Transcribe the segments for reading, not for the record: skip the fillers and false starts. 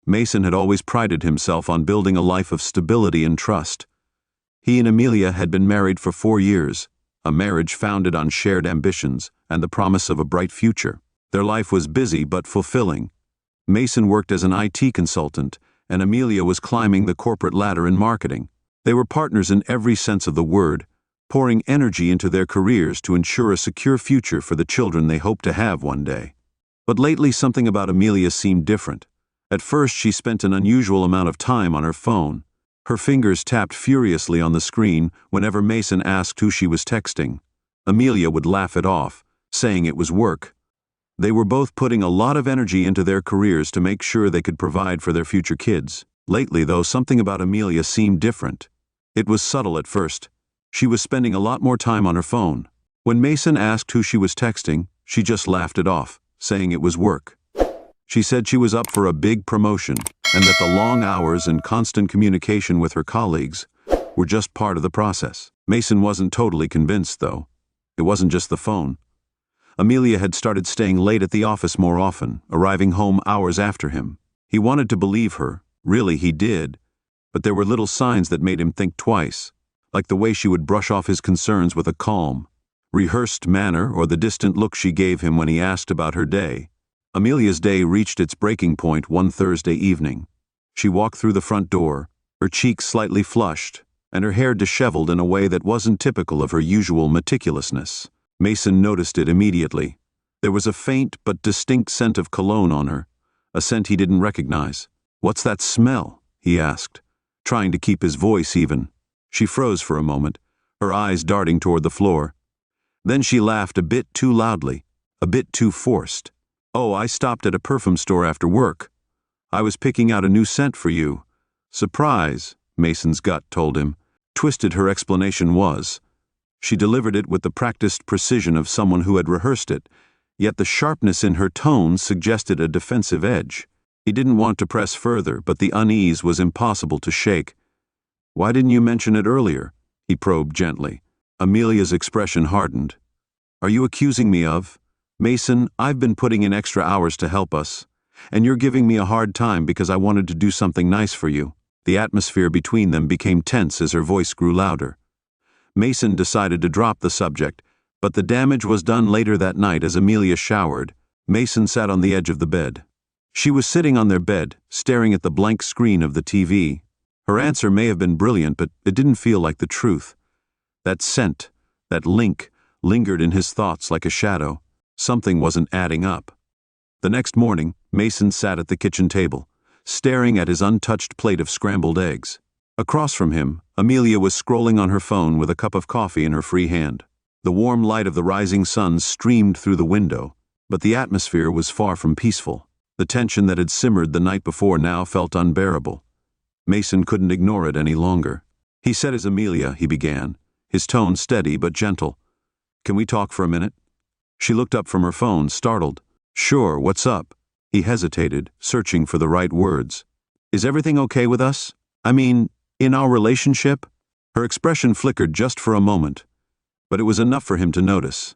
Mason had always prided himself on building a life of stability and trust. He and Amelia had been married for 4 years, a marriage founded on shared ambitions and the promise of a bright future. Their life was busy but fulfilling. Mason worked as an IT consultant, and Amelia was climbing the corporate ladder in marketing. They were partners in every sense of the word, pouring energy into their careers to ensure a secure future for the children they hoped to have one day. But lately something about Amelia seemed different. At first she spent an unusual amount of time on her phone. Her fingers tapped furiously on the screen whenever Mason asked who she was texting. Amelia would laugh it off, saying it was work. They were both putting a lot of energy into their careers to make sure they could provide for their future kids. Lately, though, something about Amelia seemed different. It was subtle at first. She was spending a lot more time on her phone. When Mason asked who she was texting, she just laughed it off, saying it was work. She said she was up for a big promotion, and that the long hours and constant communication with her colleagues were just part of the process. Mason wasn't totally convinced, though. It wasn't just the phone. Amelia had started staying late at the office more often, arriving home hours after him. He wanted to believe her, really he did, but there were little signs that made him think twice, like the way she would brush off his concerns with a calm, rehearsed manner or the distant look she gave him when he asked about her day. Amelia's day reached its breaking point one Thursday evening. She walked through the front door, her cheeks slightly flushed, and her hair disheveled in a way that wasn't typical of her usual meticulousness. Mason noticed it immediately. There was a faint but distinct scent of cologne on her, a scent he didn't recognize. "What's that smell?" he asked, trying to keep his voice even. She froze for a moment, her eyes darting toward the floor. Then she laughed a bit too loudly, a bit too forced. "Oh, I stopped at a perfume store after work. I was picking out a new scent for you." "Surprise," Mason's gut told him. Twisted her explanation was. She delivered it with the practiced precision of someone who had rehearsed it, yet the sharpness in her tone suggested a defensive edge. He didn't want to press further, but the unease was impossible to shake. "Why didn't you mention it earlier?" he probed gently. Amelia's expression hardened. "Are you accusing me of? Mason, I've been putting in extra hours to help us, and you're giving me a hard time because I wanted to do something nice for you." The atmosphere between them became tense as her voice grew louder. Mason decided to drop the subject, but the damage was done later that night as Amelia showered. Mason sat on the edge of the bed. She was sitting on their bed, staring at the blank screen of the TV. Her answer may have been brilliant, but it didn't feel like the truth. That scent, that link, lingered in his thoughts like a shadow. Something wasn't adding up. The next morning, Mason sat at the kitchen table, staring at his untouched plate of scrambled eggs. Across from him, Amelia was scrolling on her phone with a cup of coffee in her free hand. The warm light of the rising sun streamed through the window, but the atmosphere was far from peaceful. The tension that had simmered the night before now felt unbearable. Mason couldn't ignore it any longer. "He said as Amelia," he began, his tone steady but gentle. "Can we talk for a minute?" She looked up from her phone, startled. "Sure, what's up?" He hesitated, searching for the right words. "Is everything okay with us? I mean, in our relationship?" Her expression flickered just for a moment, but it was enough for him to notice.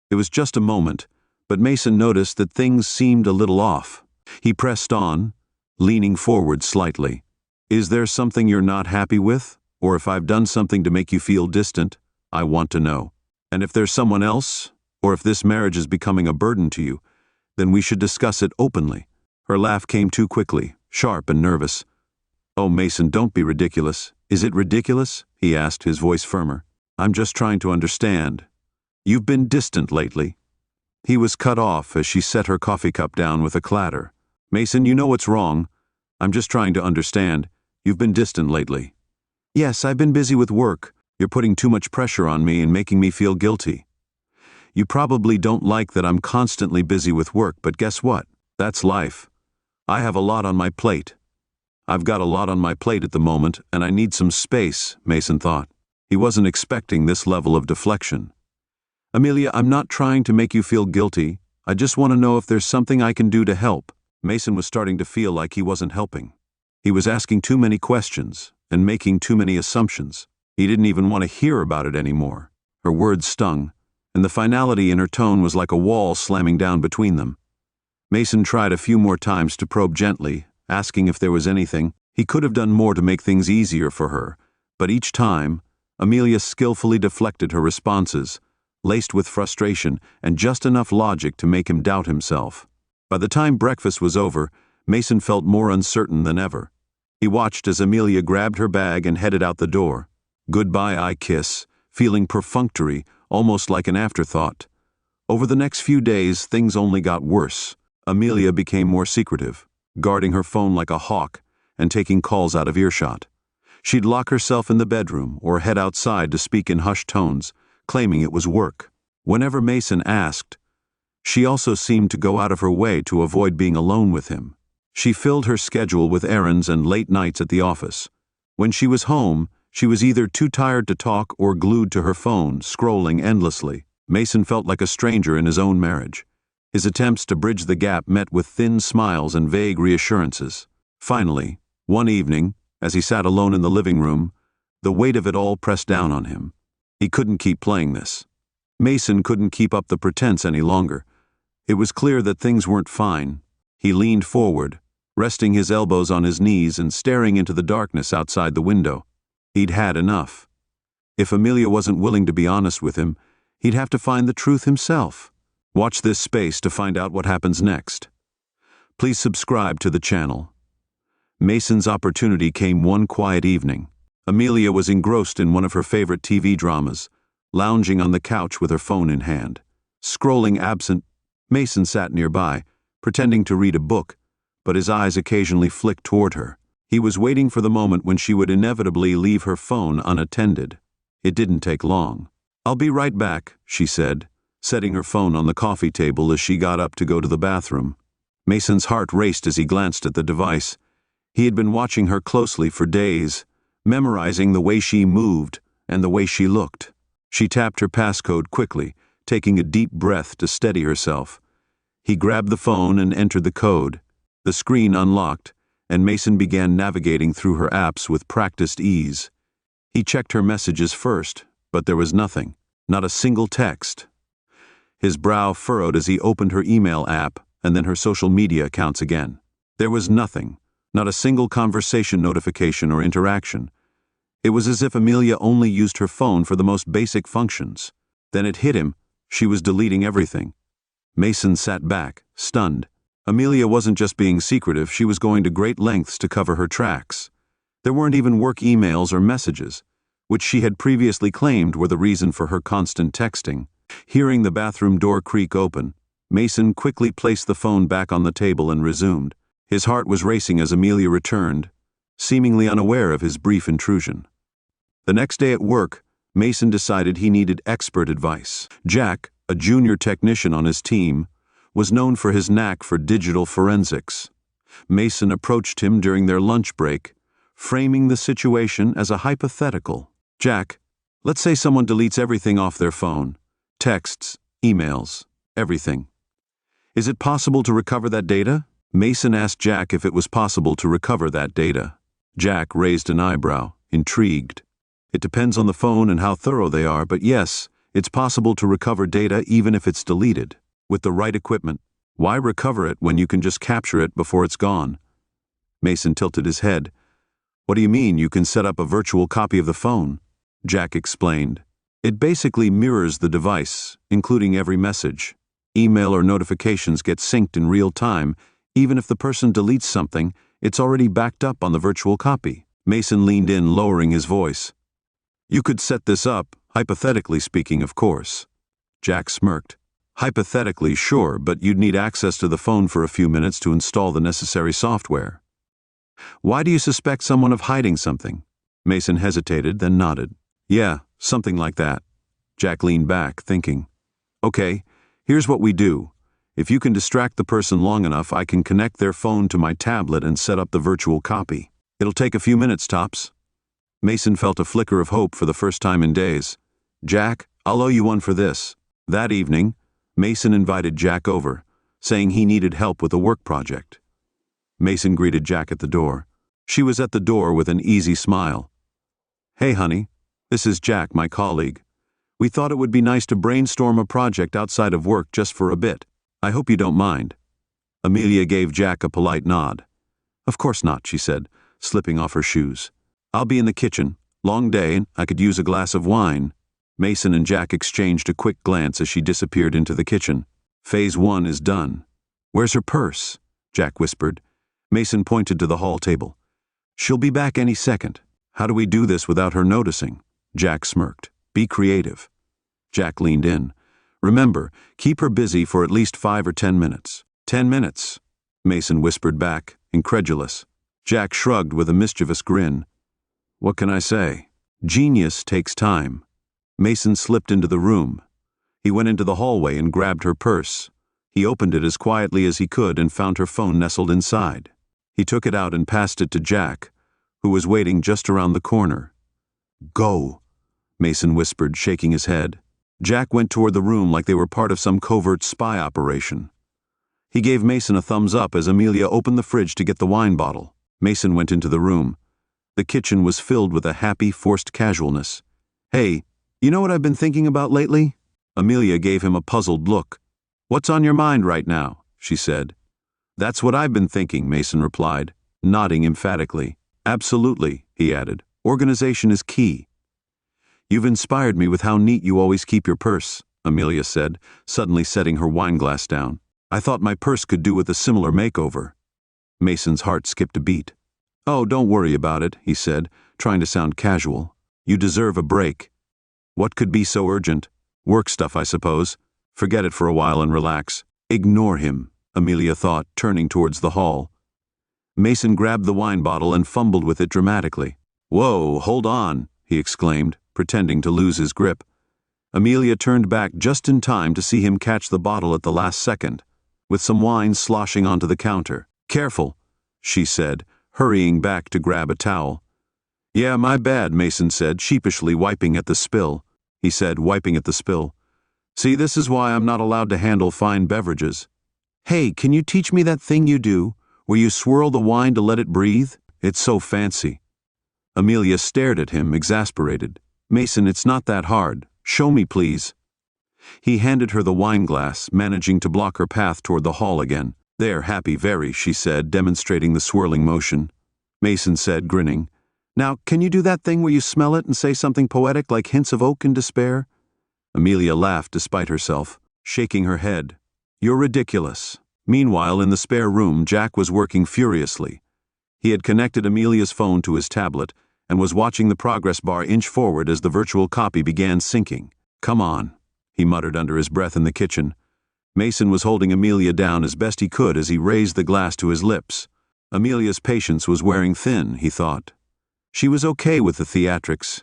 It was just a moment, but Mason noticed that things seemed a little off. He pressed on, leaning forward slightly. "Is there something you're not happy with? Or if I've done something to make you feel distant, I want to know. And if there's someone else, or if this marriage is becoming a burden to you, then we should discuss it openly." Her laugh came too quickly, sharp and nervous. "Oh, Mason, don't be ridiculous." "Is it ridiculous?" he asked, his voice firmer. "I'm just trying to understand. You've been distant lately." He was cut off as she set her coffee cup down with a clatter. "Mason, you know what's wrong. I'm just trying to understand. You've been distant lately." "Yes, I've been busy with work. You're putting too much pressure on me and making me feel guilty. You probably don't like that I'm constantly busy with work, but guess what? That's life. I have a lot on my plate." "I've got a lot on my plate at the moment, and I need some space," Mason thought. He wasn't expecting this level of deflection. "Amelia, I'm not trying to make you feel guilty. I just want to know if there's something I can do to help." Mason was starting to feel like he wasn't helping. He was asking too many questions and making too many assumptions. He didn't even want to hear about it anymore. Her words stung, and the finality in her tone was like a wall slamming down between them. Mason tried a few more times to probe gently, asking if there was anything. He could have done more to make things easier for her, but each time, Amelia skillfully deflected her responses, laced with frustration and just enough logic to make him doubt himself. By the time breakfast was over, Mason felt more uncertain than ever. He watched as Amelia grabbed her bag and headed out the door. Goodbye, I kiss, feeling perfunctory, almost like an afterthought. Over the next few days, things only got worse. Amelia became more secretive, guarding her phone like a hawk and taking calls out of earshot. She'd lock herself in the bedroom or head outside to speak in hushed tones, claiming it was work. Whenever Mason asked, she also seemed to go out of her way to avoid being alone with him. She filled her schedule with errands and late nights at the office. When she was home, she was either too tired to talk or glued to her phone, scrolling endlessly. Mason felt like a stranger in his own marriage. His attempts to bridge the gap met with thin smiles and vague reassurances. Finally, one evening, as he sat alone in the living room, the weight of it all pressed down on him. He couldn't keep playing this. Mason couldn't keep up the pretense any longer. It was clear that things weren't fine. He leaned forward, resting his elbows on his knees and staring into the darkness outside the window. He'd had enough. If Amelia wasn't willing to be honest with him, he'd have to find the truth himself. Watch this space to find out what happens next. Please subscribe to the channel. Mason's opportunity came one quiet evening. Amelia was engrossed in one of her favorite TV dramas, lounging on the couch with her phone in hand. Scrolling absent, Mason sat nearby, pretending to read a book, but his eyes occasionally flicked toward her. He was waiting for the moment when she would inevitably leave her phone unattended. It didn't take long. "I'll be right back," she said, setting her phone on the coffee table as she got up to go to the bathroom. Mason's heart raced as he glanced at the device. He had been watching her closely for days, memorizing the way she moved and the way she looked. She tapped her passcode quickly, taking a deep breath to steady herself. He grabbed the phone and entered the code. The screen unlocked, and Mason began navigating through her apps with practiced ease. He checked her messages first, but there was nothing, not a single text. His brow furrowed as he opened her email app and then her social media accounts again. There was nothing, not a single conversation notification or interaction. It was as if Amelia only used her phone for the most basic functions. Then it hit him, she was deleting everything. Mason sat back, stunned. Amelia wasn't just being secretive, she was going to great lengths to cover her tracks. There weren't even work emails or messages, which she had previously claimed were the reason for her constant texting. Hearing the bathroom door creak open, Mason quickly placed the phone back on the table and resumed. His heart was racing as Amelia returned, seemingly unaware of his brief intrusion. The next day at work, Mason decided he needed expert advice. Jack, a junior technician on his team, was known for his knack for digital forensics. Mason approached him during their lunch break, framing the situation as a hypothetical. "Jack, let's say someone deletes everything off their phone. Texts, emails, everything. Is it possible to recover that data?" Mason asked Jack if it was possible to recover that data. Jack raised an eyebrow, intrigued. "It depends on the phone and how thorough they are, but yes, it's possible to recover data even if it's deleted. With the right equipment. Why recover it when you can just capture it before it's gone?" Mason tilted his head. "What do you mean you can set up a virtual copy of the phone?" Jack explained. "It basically mirrors the device, including every message. Email or notifications get synced in real time. Even if the person deletes something, it's already backed up on the virtual copy." Mason leaned in, lowering his voice. "You could set this up, hypothetically speaking, of course." Jack smirked. "Hypothetically, sure, but you'd need access to the phone for a few minutes to install the necessary software." "Why do you suspect someone of hiding something?" Mason hesitated, then nodded. "Yeah, something like that." Jack leaned back, thinking. "Okay, here's what we do. If you can distract the person long enough, I can connect their phone to my tablet and set up the virtual copy. It'll take a few minutes tops." Mason felt a flicker of hope for the first time in days. "Jack, I'll owe you one for this." That evening, Mason invited Jack over, saying he needed help with a work project. Mason greeted Jack at the door. She was at the door with an easy smile. "Hey, honey, this is Jack, my colleague. We thought it would be nice to brainstorm a project outside of work just for a bit. I hope you don't mind." Amelia gave Jack a polite nod. Of course not, she said, slipping off her shoes. I'll be in the kitchen. Long day, I could use a glass of wine. Mason and Jack exchanged a quick glance as she disappeared into the kitchen. Phase 1 is done. Where's her purse? Jack whispered. Mason pointed to the hall table. She'll be back any second. How do we do this without her noticing? Jack smirked. Be creative. Jack leaned in. Remember, keep her busy for at least 5 or 10 minutes. 10 minutes, Mason whispered back, incredulous. Jack shrugged with a mischievous grin. What can I say? Genius takes time. Mason slipped into the room. He went into the hallway and grabbed her purse. He opened it as quietly as he could and found her phone nestled inside. He took it out and passed it to Jack, who was waiting just around the corner. Go, Mason whispered, shaking his head. Jack went toward the room like they were part of some covert spy operation. He gave Mason a thumbs up as Amelia opened the fridge to get the wine bottle. Mason went into the room. The kitchen was filled with a happy, forced casualness. Hey, you know what I've been thinking about lately? Amelia gave him a puzzled look. What's on your mind right now? She said. That's what I've been thinking, Mason replied, nodding emphatically. Absolutely, he added. Organization is key. You've inspired me with how neat you always keep your purse, Amelia said, suddenly setting her wine glass down. I thought my purse could do with a similar makeover. Mason's heart skipped a beat. Oh, don't worry about it, he said, trying to sound casual. You deserve a break. What could be so urgent? Work stuff, I suppose. Forget it for a while and relax. Ignore him, Amelia thought, turning towards the hall. Mason grabbed the wine bottle and fumbled with it dramatically. Whoa, hold on, he exclaimed, pretending to lose his grip. Amelia turned back just in time to see him catch the bottle at the last second, with some wine sloshing onto the counter. Careful, she said, hurrying back to grab a towel. Yeah, my bad, Mason said, sheepishly wiping at the spill. He said, wiping at the spill. See, this is why I'm not allowed to handle fine beverages. Hey, can you teach me that thing you do, where you swirl the wine to let it breathe? It's so fancy. Amelia stared at him, exasperated. Mason, it's not that hard. Show me, please. He handed her the wine glass, managing to block her path toward the hall again. There, happy very, she said, demonstrating the swirling motion. Mason said, grinning. Now, can you do that thing where you smell it and say something poetic like hints of oak and despair? Amelia laughed despite herself, shaking her head. You're ridiculous. Meanwhile, in the spare room, Jack was working furiously. He had connected Amelia's phone to his tablet and was watching the progress bar inch forward as the virtual copy began sinking. Come on, he muttered under his breath in the kitchen. Mason was holding Amelia down as best he could as he raised the glass to his lips. Amelia's patience was wearing thin, he thought. She was okay with the theatrics,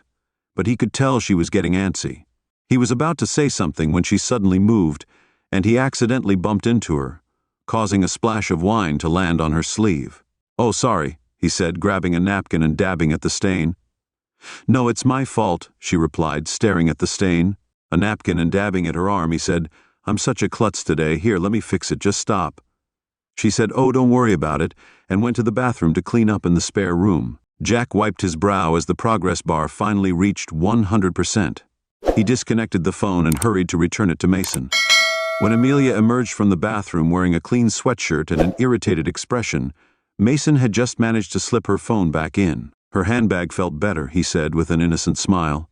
but he could tell she was getting antsy. He was about to say something when she suddenly moved, and he accidentally bumped into her, causing a splash of wine to land on her sleeve. Oh, sorry, he said, grabbing a napkin and dabbing at the stain. No, it's my fault, she replied, staring at the stain. A napkin and dabbing at her arm, he said, I'm such a klutz today. Here, let me fix it. Just stop. She said, oh, don't worry about it, and went to the bathroom to clean up in the spare room. Jack wiped his brow as the progress bar finally reached 100%. He disconnected the phone and hurried to return it to Mason. When Amelia emerged from the bathroom wearing a clean sweatshirt and an irritated expression, Mason had just managed to slip her phone back in. Her handbag felt better, he said with an innocent smile.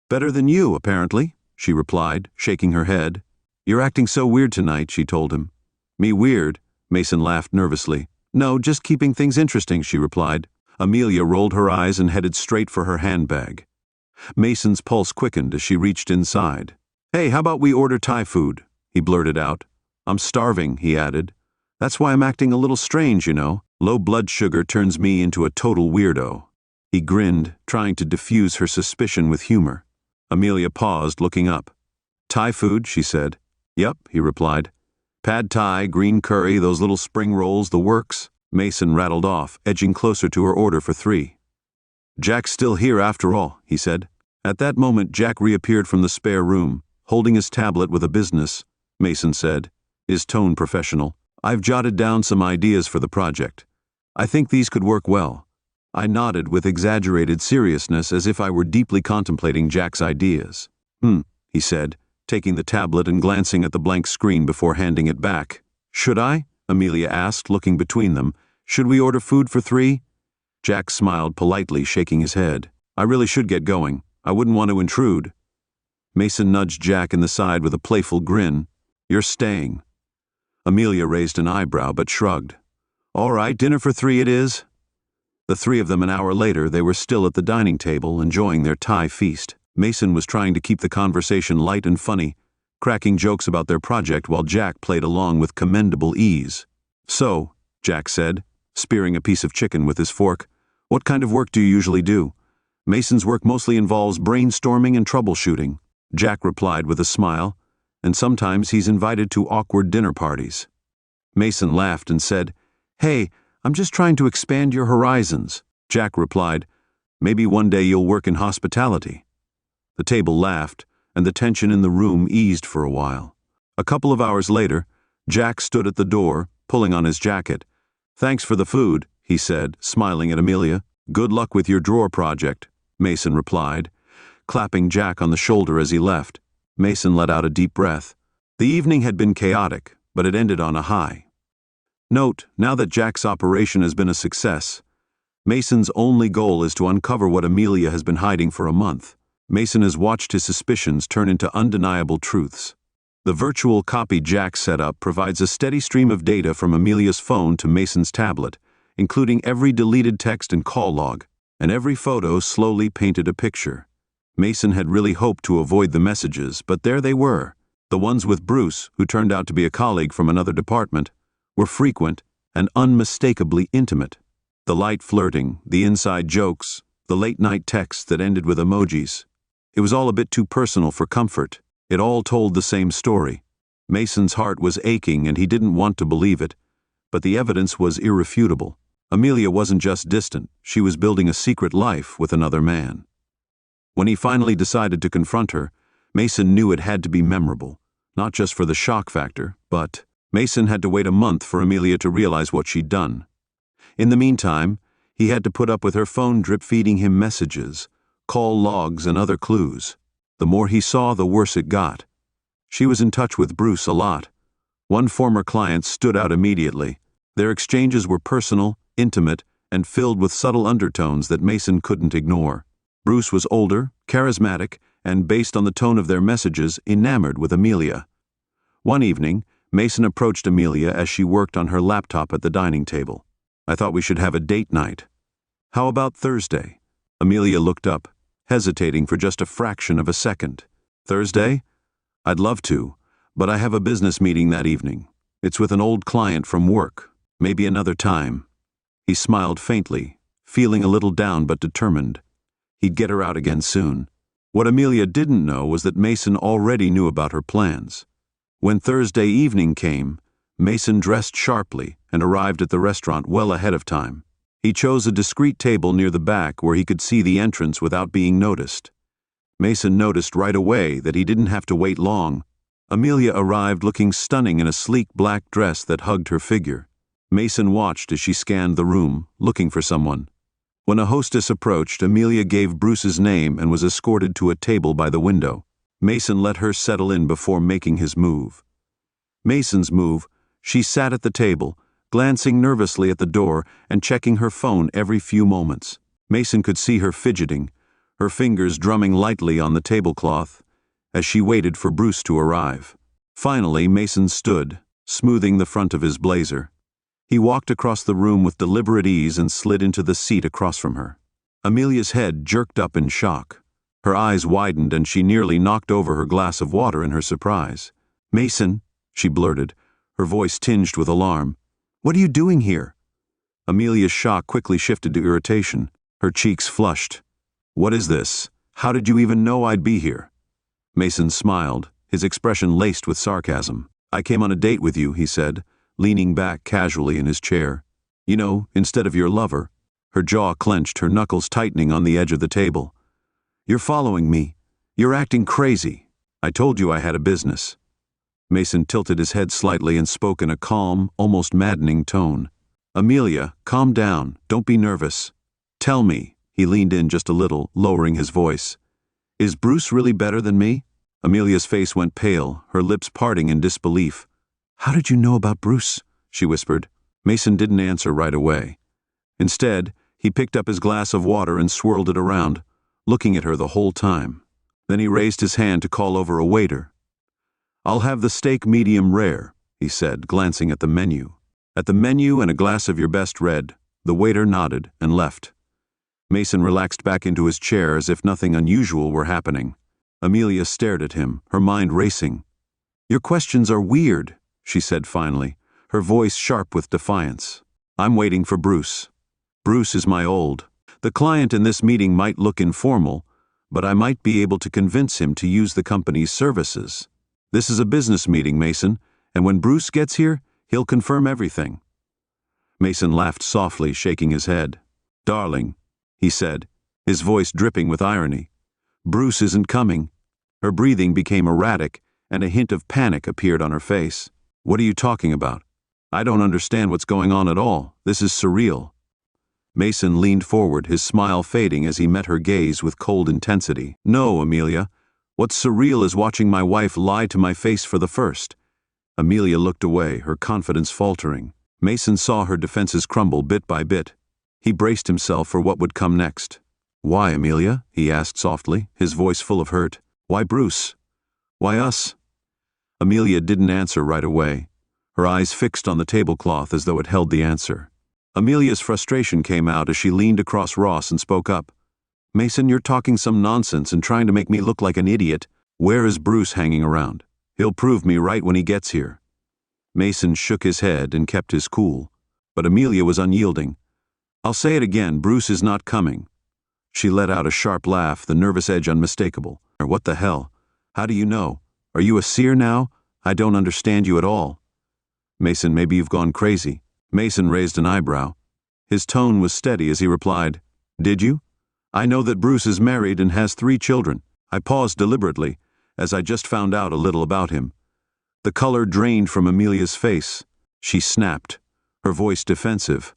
Better than you, apparently, she replied, shaking her head. You're acting so weird tonight, she told him. Me weird? Mason laughed nervously. No, just keeping things interesting, she replied. Amelia rolled her eyes and headed straight for her handbag. Mason's pulse quickened as she reached inside. Hey, how about we order Thai food? He blurted out. I'm starving, he added. That's why I'm acting a little strange, you know. Low blood sugar turns me into a total weirdo. He grinned, trying to diffuse her suspicion with humor. Amelia paused, looking up. Thai food, she said. Yep, he replied. Pad Thai, green curry, those little spring rolls, the works. Mason rattled off, edging closer to her order for 3. Jack's still here after all, he said. At that moment, Jack reappeared from the spare room, holding his tablet with a business, Mason said, his tone professional. I've jotted down some ideas for the project. I think these could work well. I nodded with exaggerated seriousness as if I were deeply contemplating Jack's ideas. He said, taking the tablet and glancing at the blank screen before handing it back. Should I? Amelia asked, looking between them. Should we order food for 3? Jack smiled politely, shaking his head. I really should get going. I wouldn't want to intrude. Mason nudged Jack in the side with a playful grin. You're staying. Amelia raised an eyebrow but shrugged. All right, dinner for 3 it is. The 3 of them, an hour later, they were still at the dining table, enjoying their Thai feast. Mason was trying to keep the conversation light and funny, cracking jokes about their project while Jack played along with commendable ease. So, Jack said, spearing a piece of chicken with his fork, what kind of work do you usually do? Mason's work mostly involves brainstorming and troubleshooting, Jack replied with a smile, and sometimes he's invited to awkward dinner parties. Mason laughed and said, Hey, I'm just trying to expand your horizons. Jack replied, Maybe one day you'll work in hospitality. The table laughed, and the tension in the room eased for a while. A couple of hours later, Jack stood at the door, pulling on his jacket. Thanks for the food, he said, smiling at Amelia. Good luck with your drawer project, Mason replied, clapping Jack on the shoulder as he left. Mason let out a deep breath. The evening had been chaotic, but it ended on a high. Note, now that Jack's operation has been a success, Mason's only goal is to uncover what Amelia has been hiding for a month. Mason has watched his suspicions turn into undeniable truths. The virtual copy Jack set up provides a steady stream of data from Amelia's phone to Mason's tablet, including every deleted text and call log, and every photo slowly painted a picture. Mason had really hoped to avoid the messages, but there they were. The ones with Bruce, who turned out to be a colleague from another department, were frequent and unmistakably intimate. The light flirting, the inside jokes, the late-night texts that ended with emojis. It was all a bit too personal for comfort. It all told the same story. Mason's heart was aching and he didn't want to believe it, but the evidence was irrefutable. Amelia wasn't just distant, she was building a secret life with another man. When he finally decided to confront her, Mason knew it had to be memorable, not just for the shock factor, but Mason had to wait a month for Amelia to realize what she'd done. In the meantime, he had to put up with her phone drip-feeding him messages, call logs, and other clues. The more he saw, the worse it got. She was in touch with Bruce a lot. One former client stood out immediately. Their exchanges were personal, intimate, and filled with subtle undertones that Mason couldn't ignore. Bruce was older, charismatic, and based on the tone of their messages, enamored with Amelia. One evening, Mason approached Amelia as she worked on her laptop at the dining table. I thought we should have a date night. How about Thursday? Amelia looked up, hesitating for just a fraction of a second. Thursday? I'd love to, but I have a business meeting that evening. It's with an old client from work. Maybe another time. He smiled faintly, feeling a little down but determined. He'd get her out again soon. What Amelia didn't know was that Mason already knew about her plans. When Thursday evening came, Mason dressed sharply and arrived at the restaurant well ahead of time. He chose a discreet table near the back where he could see the entrance without being noticed. Mason noticed right away that he didn't have to wait long. Amelia arrived looking stunning in a sleek black dress that hugged her figure. Mason watched as she scanned the room, looking for someone. When a hostess approached, Amelia gave Bruce's name and was escorted to a table by the window. Mason let her settle in before making his move. Mason's move, she sat at the table, glancing nervously at the door and checking her phone every few moments. Mason could see her fidgeting, her fingers drumming lightly on the tablecloth, as she waited for Bruce to arrive. Finally, Mason stood, smoothing the front of his blazer. He walked across the room with deliberate ease and slid into the seat across from her. Amelia's head jerked up in shock. Her eyes widened and she nearly knocked over her glass of water in her surprise. "Mason," she blurted, her voice tinged with alarm. "What are you doing here?" Amelia's shock quickly shifted to irritation. Her cheeks flushed. "What is this? How did you even know I'd be here?" Mason smiled, his expression laced with sarcasm. "I came on a date with you," he said, leaning back casually in his chair. "You know, instead of your lover." Her jaw clenched, her knuckles tightening on the edge of the table. "You're following me. You're acting crazy. I told you I had a business." Mason tilted his head slightly and spoke in a calm, almost maddening tone. "Amelia, calm down. Don't be nervous. Tell me," he leaned in just a little, lowering his voice. "Is Bruce really better than me?" Amelia's face went pale, her lips parting in disbelief. "How did you know about Bruce?" she whispered. Mason didn't answer right away. Instead, he picked up his glass of water and swirled it around, looking at her the whole time. Then he raised his hand to call over a waiter. "I'll have the steak medium rare," he said, glancing at the menu. "At the menu and a glass of your best red." The waiter nodded and left. Mason relaxed back into his chair as if nothing unusual were happening. Amelia stared at him, her mind racing. "Your questions are weird," she said finally, her voice sharp with defiance. "I'm waiting for Bruce. Bruce is my old. The client in this meeting might look informal, but I might be able to convince him to use the company's services. This is a business meeting, Mason, and when Bruce gets here, he'll confirm everything." Mason laughed softly, shaking his head. "Darling," he said, his voice dripping with irony, "Bruce isn't coming." Her breathing became erratic, and a hint of panic appeared on her face. "What are you talking about? I don't understand what's going on at all. This is surreal." Mason leaned forward, his smile fading as he met her gaze with cold intensity. "No, Amelia. What's surreal is watching my wife lie to my face for the first." Amelia looked away, her confidence faltering. Mason saw her defenses crumble bit by bit. He braced himself for what would come next. "Why, Amelia?" he asked softly, his voice full of hurt. "Why Bruce? Why us?" Amelia didn't answer right away, her eyes fixed on the tablecloth as though it held the answer. Amelia's frustration came out as she leaned across Ross and spoke up. "Mason, you're talking some nonsense and trying to make me look like an idiot. Where is Bruce hanging around? He'll prove me right when he gets here." Mason shook his head and kept his cool, but Amelia was unyielding. "I'll say it again, Bruce is not coming." She let out a sharp laugh, the nervous edge unmistakable. "What the hell? How do you know? Are you a seer now? I don't understand you at all." "Mason, maybe you've gone crazy." Mason raised an eyebrow. His tone was steady as he replied, "Did you? I know that Bruce is married and has 3 children." I paused deliberately, as I just found out a little about him. The color drained from Amelia's face. She snapped, her voice defensive.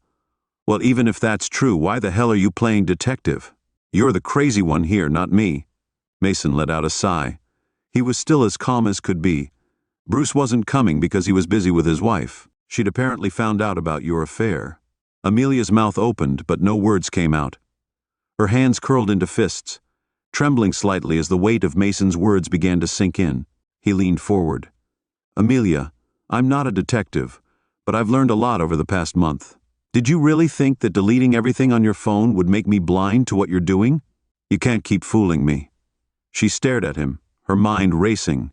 "Well, even if that's true, why the hell are you playing detective? You're the crazy one here, not me." Mason let out a sigh. He was still as calm as could be. Bruce wasn't coming because he was busy with his wife. She'd apparently found out about your affair. Amelia's mouth opened, but no words came out. Her hands curled into fists, trembling slightly as the weight of Mason's words began to sink in. He leaned forward. "Amelia, I'm not a detective, but I've learned a lot over the past month. Did you really think that deleting everything on your phone would make me blind to what you're doing? You can't keep fooling me." She stared at him, her mind racing.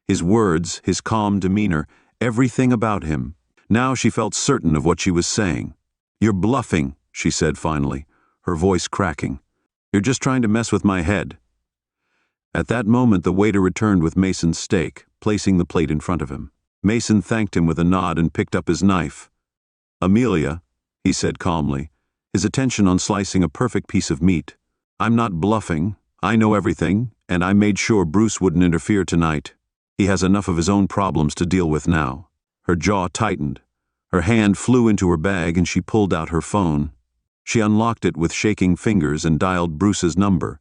His words, his calm demeanor, everything about him. Now she felt certain of what she was saying. "You're bluffing," she said finally, her voice cracking. "You're just trying to mess with my head." At that moment the waiter returned with Mason's steak, placing the plate in front of him. Mason thanked him with a nod and picked up his knife. "Amelia," he said calmly, his attention on slicing a perfect piece of meat, "I'm not bluffing. I know everything, and I made sure Bruce wouldn't interfere tonight. He has enough of his own problems to deal with now." Her jaw tightened. Her hand flew into her bag and she pulled out her phone. She unlocked it with shaking fingers and dialed Bruce's number.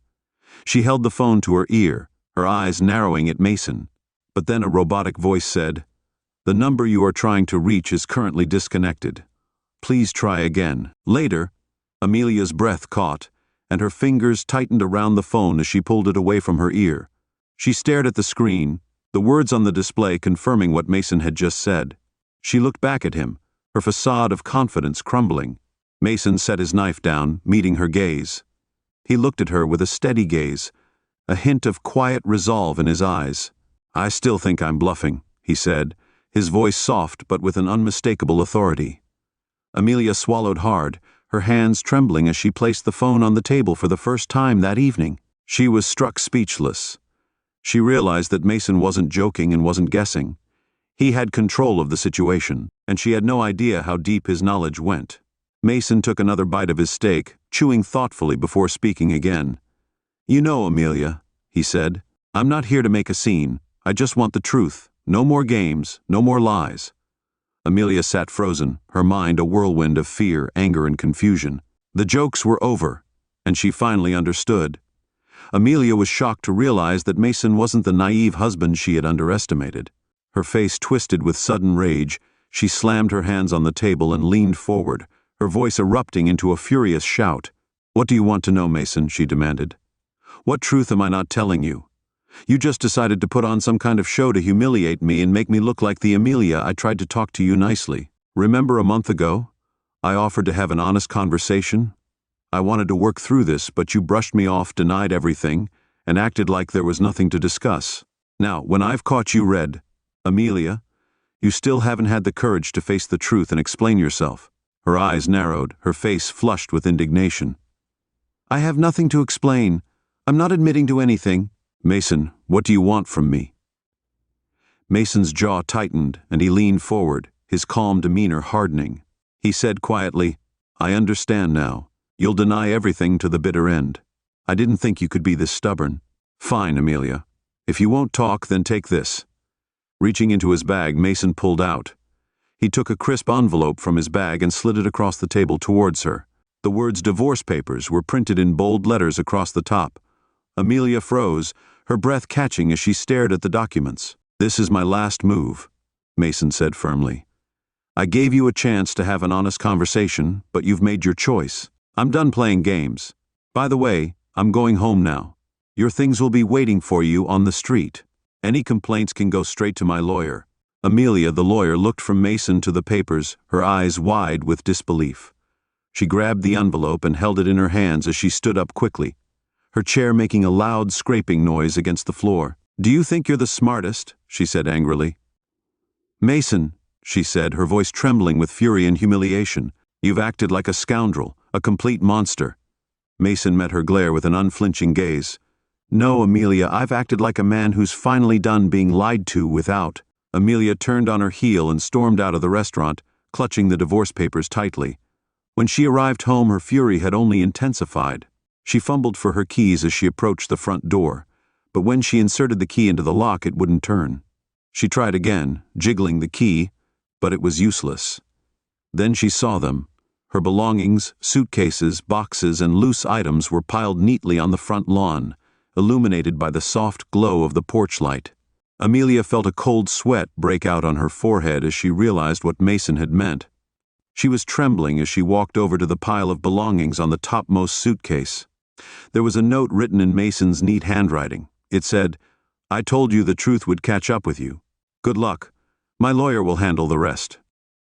She held the phone to her ear, her eyes narrowing at Mason. But then a robotic voice said, "The number you are trying to reach is currently disconnected. Please try again." Later, Amelia's breath caught, and her fingers tightened around the phone as she pulled it away from her ear. She stared at the screen, the words on the display confirming what Mason had just said. She looked back at him, her facade of confidence crumbling. Mason set his knife down, meeting her gaze. He looked at her with a steady gaze, a hint of quiet resolve in his eyes. "I still think I'm bluffing," he said, his voice soft but with an unmistakable authority. Amelia swallowed hard, her hands trembling as she placed the phone on the table for the first time that evening. She was struck speechless. She realized that Mason wasn't joking and wasn't guessing. He had control of the situation, and she had no idea how deep his knowledge went. Mason took another bite of his steak, chewing thoughtfully before speaking again. "You know, Amelia," he said, "I'm not here to make a scene. I just want the truth. No more games, no more lies." Amelia sat frozen, her mind a whirlwind of fear, anger, and confusion. The jokes were over, and she finally understood. Amelia was shocked to realize that Mason wasn't the naive husband she had underestimated. Her face twisted with sudden rage. She slammed her hands on the table and leaned forward, her voice erupting into a furious shout. "What do you want to know, Mason?" she demanded. "What truth am I not telling you? You just decided to put on some kind of show to humiliate me and make me look like the Amelia I tried to talk to you nicely. Remember a month ago? I offered to have an honest conversation. I wanted to work through this, but you brushed me off, denied everything, and acted like there was nothing to discuss. Now, when I've caught you red, Amelia, you still haven't had the courage to face the truth and explain yourself." Her eyes narrowed, her face flushed with indignation. "I have nothing to explain. I'm not admitting to anything." "Mason, what do you want from me?" Mason's jaw tightened, and he leaned forward, his calm demeanor hardening. He said quietly, "I understand now. You'll deny everything to the bitter end. I didn't think you could be this stubborn. Fine, Amelia. If you won't talk, then take this." Reaching into his bag, Mason pulled out. He took a crisp envelope from his bag and slid it across the table towards her. The words "divorce papers" were printed in bold letters across the top. Amelia froze, her breath catching as she stared at the documents. "This is my last move," Mason said firmly. "I gave you a chance to have an honest conversation, but you've made your choice. I'm done playing games. By the way, I'm going home now. Your things will be waiting for you on the street. Any complaints can go straight to my lawyer." Amelia, the lawyer, looked from Mason to the papers, her eyes wide with disbelief. She grabbed the envelope and held it in her hands as she stood up quickly, her chair making a loud scraping noise against the floor. "Do you think you're the smartest?" she said angrily. "Mason," she said, her voice trembling with fury and humiliation, "you've acted like a scoundrel, a complete monster." Mason met her glare with an unflinching gaze. "No, Amelia, I've acted like a man who's finally done being lied to without." Amelia turned on her heel and stormed out of the restaurant, clutching the divorce papers tightly. When she arrived home, her fury had only intensified. She fumbled for her keys as she approached the front door, but when she inserted the key into the lock, it wouldn't turn. She tried again, jiggling the key, but it was useless. Then she saw them. Her belongings, suitcases, boxes, and loose items were piled neatly on the front lawn, illuminated by the soft glow of the porch light. Amelia felt a cold sweat break out on her forehead as she realized what Mason had meant. She was trembling as she walked over to the pile of belongings on the topmost suitcase. There was a note written in Mason's neat handwriting. It said, "I told you the truth would catch up with you. Good luck. My lawyer will handle the rest."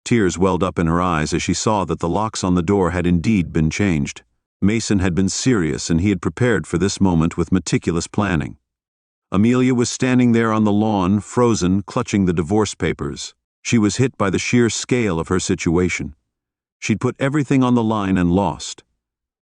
Tears welled up in her eyes as she saw that the locks on the door had indeed been changed. Mason had been serious, and he had prepared for this moment with meticulous planning. Amelia was standing there on the lawn, frozen, clutching the divorce papers. She was hit by the sheer scale of her situation. She'd put everything on the line and lost.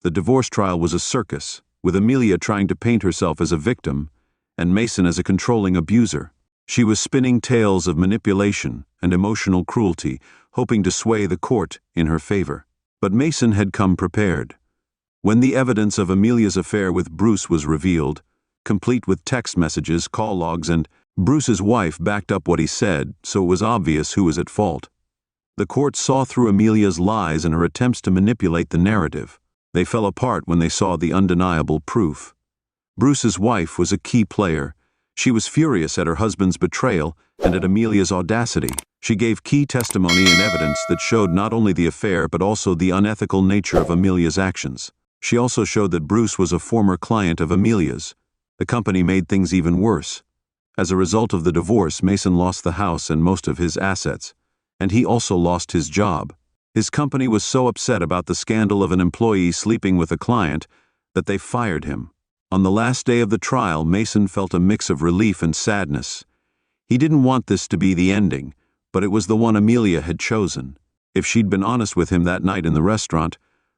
The divorce trial was a circus, with Amelia trying to paint herself as a victim and Mason as a controlling abuser. She was spinning tales of manipulation and emotional cruelty, hoping to sway the court in her favor. But Mason had come prepared. When the evidence of Amelia's affair with Bruce was revealed, complete with text messages, call logs, and Bruce's wife backed up what he said, so it was obvious who was at fault. The court saw through Amelia's lies and her attempts to manipulate the narrative. They fell apart when they saw the undeniable proof. Bruce's wife was a key player. She was furious at her husband's betrayal and at Amelia's audacity. She gave key testimony and evidence that showed not only the affair but also the unethical nature of Amelia's actions. She also showed that Bruce was a former client of Amelia's. The company made things even worse. As a result of the divorce, Mason lost the house and most of his assets, and he also lost his job. His company was so upset about the scandal of an employee sleeping with a client that they fired him. On the last day of the trial, Mason felt a mix of relief and sadness. He didn't want this to be the ending, but it was the one Amelia had chosen. If she'd been honest with him that night in the restaurant,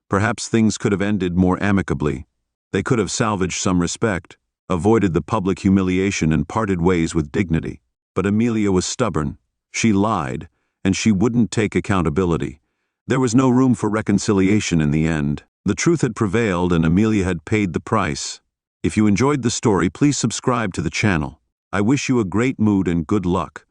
perhaps things could have ended more amicably. They could have salvaged some respect, avoided the public humiliation, and parted ways with dignity. But Amelia was stubborn. She lied, and she wouldn't take accountability. There was no room for reconciliation in the end. The truth had prevailed, and Amelia had paid the price. If you enjoyed the story, please subscribe to the channel. I wish you a great mood and good luck.